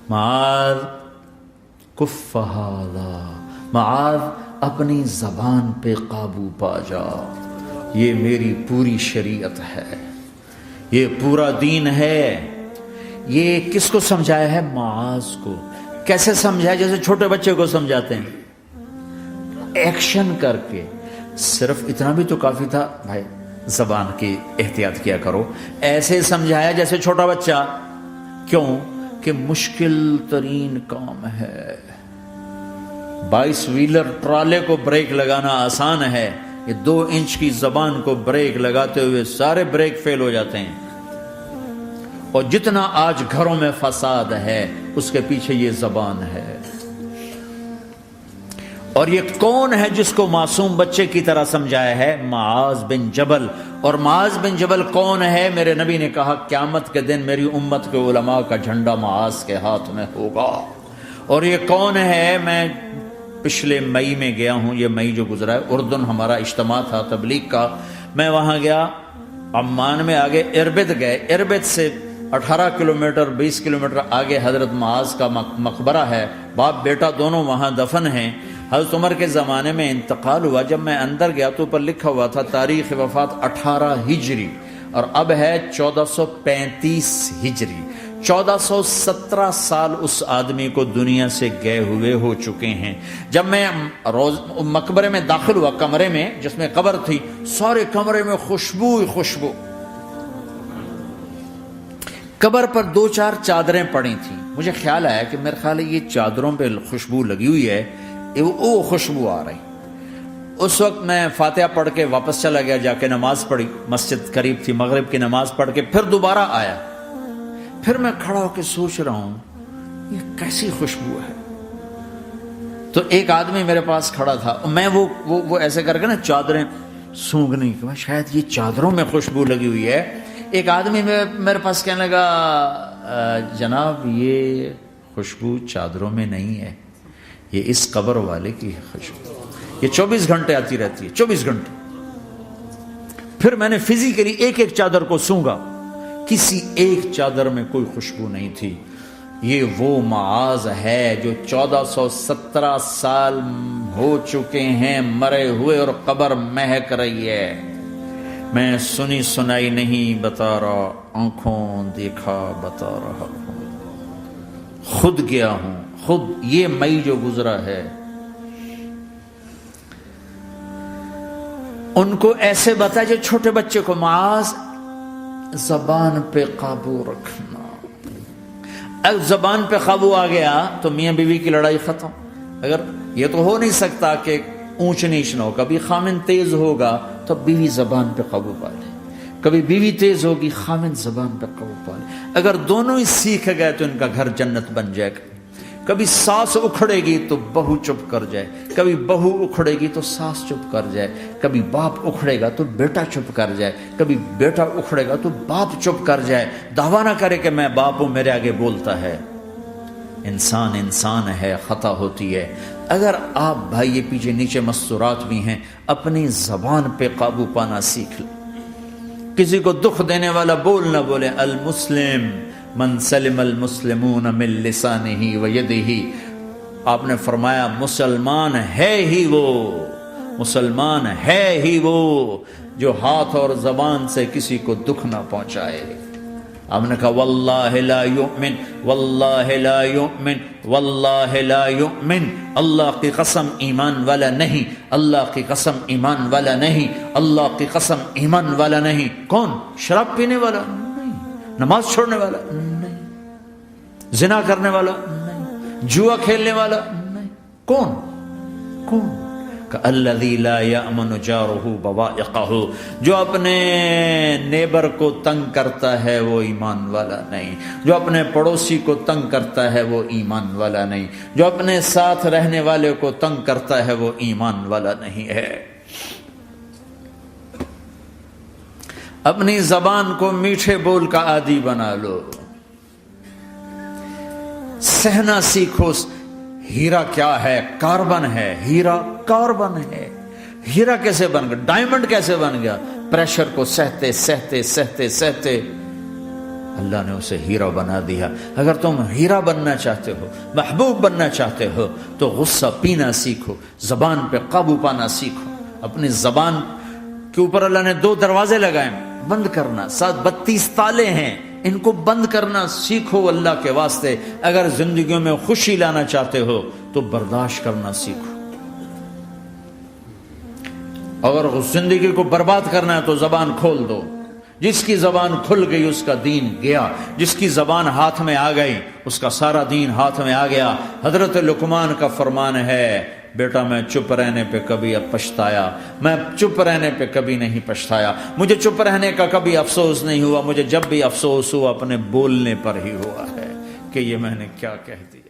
معاذ کف ھذا، معاذ اپنی زبان پہ قابو پا جا، یہ میری پوری شریعت ہے، یہ پورا دین ہے۔ یہ کس کو سمجھایا ہے؟ معاذ کو۔ کیسے سمجھایا؟ جیسے چھوٹے بچے کو سمجھاتے ہیں، ایکشن کر کے۔ صرف اتنا بھی تو کافی تھا، بھائی زبان کی احتیاط کیا کرو، ایسے سمجھایا جیسے چھوٹا بچہ۔ کیوں کہ مشکل ترین کام ہے۔ 22 ویلر ٹرالے کو بریک لگانا آسان ہے، یہ 2 انچ کی زبان کو بریک لگاتے ہوئے سارے بریک فیل ہو جاتے ہیں۔ اور جتنا آج گھروں میں فساد ہے اس کے پیچھے یہ زبان ہے۔ اور یہ کون ہے جس کو معصوم بچے کی طرح سمجھایا ہے؟ معاذ بن جبل۔ اور معاذ بن جبل کون ہے؟ میرے نبی نے کہا قیامت کے دن میری امت کے علماء کا جھنڈا معاذ کے ہاتھ میں ہوگا۔ اور یہ کون ہے؟ میں پچھلے مئی میں گیا ہوں، یہ مئی جو گزرا ہے، اردن ہمارا اجتماع تھا تبلیغ کا، میں وہاں گیا، عمان میں آگے اربد گئے، اربد سے 18 کلومیٹر 20 کلومیٹر آگے حضرت معاذ کا مقبرہ ہے، باپ بیٹا دونوں وہاں دفن ہیں۔ حضرت عمر کے زمانے میں انتقال ہوا، جب میں اندر گیا تو اوپر لکھا ہوا تھا تاریخ وفات 18 ہجری، اور اب ہے 1435 ہجری۔ 1417 سال اس آدمی کو دنیا سے گئے ہوئے ہو چکے ہیں۔ جب میں مقبرے میں داخل ہوا، کمرے میں جس میں قبر تھی، سارے کمرے میں خوشبو ہی خوشبو۔ قبر پر 2-4 چادریں پڑی تھیں، مجھے خیال آیا کہ میرے خیال ہے یہ چادروں پہ خوشبو لگی ہوئی ہے، وہ خوشبو آ رہی۔ اس وقت میں فاتحہ پڑھ کے واپس چلا گیا، جا کے نماز پڑھی، مسجد قریب تھی، مغرب کی نماز پڑھ کے پھر دوبارہ آیا۔ پھر میں کھڑا ہو کے سوچ رہا ہوں یہ کیسی خوشبو ہے۔ تو ایک آدمی میرے پاس کھڑا تھا، میں وہ ایسے کر کے نا چادریں سونگنے کی، شاید یہ چادروں میں خوشبو لگی ہوئی ہے۔ ایک آدمی میرے پاس کہنے لگا جناب یہ خوشبو چادروں میں نہیں ہے، یہ اس قبر والے کی خوشبو، یہ 24 گھنٹے آتی رہتی ہے، 24 گھنٹے۔ پھر میں نے فزیکلی ایک ایک چادر کو سونگا، کسی ایک چادر میں کوئی خوشبو نہیں تھی۔ یہ وہ معاذ ہے جو 1417 سال ہو چکے ہیں مرے ہوئے اور قبر مہک رہی ہے۔ میں سنی سنائی نہیں بتا رہا، آنکھوں دیکھا بتا رہا ہوں، خود گیا ہوں، خود یہ مئی جو گزرا ہے۔ ان کو ایسے بتا جو چھوٹے بچے کو، معاذ زبان پہ قابو رکھنا۔ اگر زبان پہ قابو آ گیا تو میاں بیوی کی لڑائی ختم۔ اگر یہ تو ہو نہیں سکتا کہ اونچ نیچ نہ ہو، کبھی خامن تیز ہوگا تو بیوی زبان پہ قابو پا لے، کبھی بیوی تیز ہوگی خامن زبان پہ قابو پا لے۔ اگر دونوں ہی سیکھ گئے تو ان کا گھر جنت بن جائے گا۔ کبھی ساس اکھڑے گی تو بہو چپ کر جائے، کبھی بہو اکھڑے گی تو ساس چپ کر جائے، کبھی باپ اکھڑے گا تو بیٹا چپ کر جائے، کبھی بیٹا اکھڑے گا تو باپ چپ کر جائے، دعویٰ نہ کرے کہ میں باپ ہوں میرے آگے بولتا ہے۔ انسان انسان ہے، خطا ہوتی ہے۔ اگر آپ بھائی یہ پیچھے نیچے مستورات بھی ہیں، اپنی زبان پہ قابو پانا سیکھ لیں۔ کسی کو دکھ دینے والا بول نہ بولے۔ المسلم من سلم المسلمون من لسانہ و یدہ، آپ نے فرمایا مسلمان ہے ہی وہ، مسلمان ہے ہی وہ جو ہاتھ اور زبان سے کسی کو دکھ نہ پہنچائے۔ آپ نے کہا واللہ لا یؤمن، واللہ لا یؤمن، واللہ لا یؤمن، اللہ کی قسم ایمان والا نہیں، اللہ کی قسم ایمان والا نہیں، اللہ کی قسم ایمان والا نہیں۔ کون؟ شراب پینے والا نہیں، نماز چھوڑنے والا نہیں، زنا کرنے والا نہیں، جوا کھیلنے والا نہیں۔ کون؟ کون؟ الذی لا یأمن جارہ بوائقہ، جو اپنے نیبر کو تنگ کرتا ہے وہ ایمان والا نہیں، جو اپنے پڑوسی کو تنگ کرتا ہے وہ ایمان والا نہیں، جو اپنے ساتھ رہنے والے کو تنگ کرتا ہے وہ ایمان والا نہیں ہے۔ اپنی زبان کو میٹھے بول کا عادی بنا لو، سہنا سیکھو۔ ہیرا کیا ہے؟ کاربن ہے، ہیرا کاربن ہے۔ ہیرا کیسے بن گیا؟ ڈائمنڈ کیسے بن گیا؟ پریشر کو سہتے سہتے سہتے سہتے اللہ نے اسے ہیرا بنا دیا۔ اگر تم ہیرا بننا چاہتے ہو، محبوب بننا چاہتے ہو، تو غصہ پینا سیکھو، زبان پہ قابو پانا سیکھو۔ اپنی زبان کے اوپر اللہ نے 2 دروازے لگائے، بند کرنا، 32 تالے ہیں، ان کو بند کرنا سیکھو اللہ کے واسطے۔ اگر زندگیوں میں خوشی لانا چاہتے ہو تو برداشت کرنا سیکھو۔ اگر زندگی کو برباد کرنا ہے تو زبان کھول دو۔ جس کی زبان کھل گئی اس کا دین گیا، جس کی زبان ہاتھ میں آ گئی اس کا سارا دین ہاتھ میں آ گیا۔ حضرت لقمان کا فرمان ہے، بیٹا میں چپ رہنے پہ کبھی اب پچھتایا، میں چپ رہنے پہ کبھی نہیں پچھتایا، مجھے چپ رہنے کا کبھی افسوس نہیں ہوا، مجھے جب بھی افسوس ہوا اپنے بولنے پر ہی ہوا ہے کہ یہ میں نے کیا کہہ دیا۔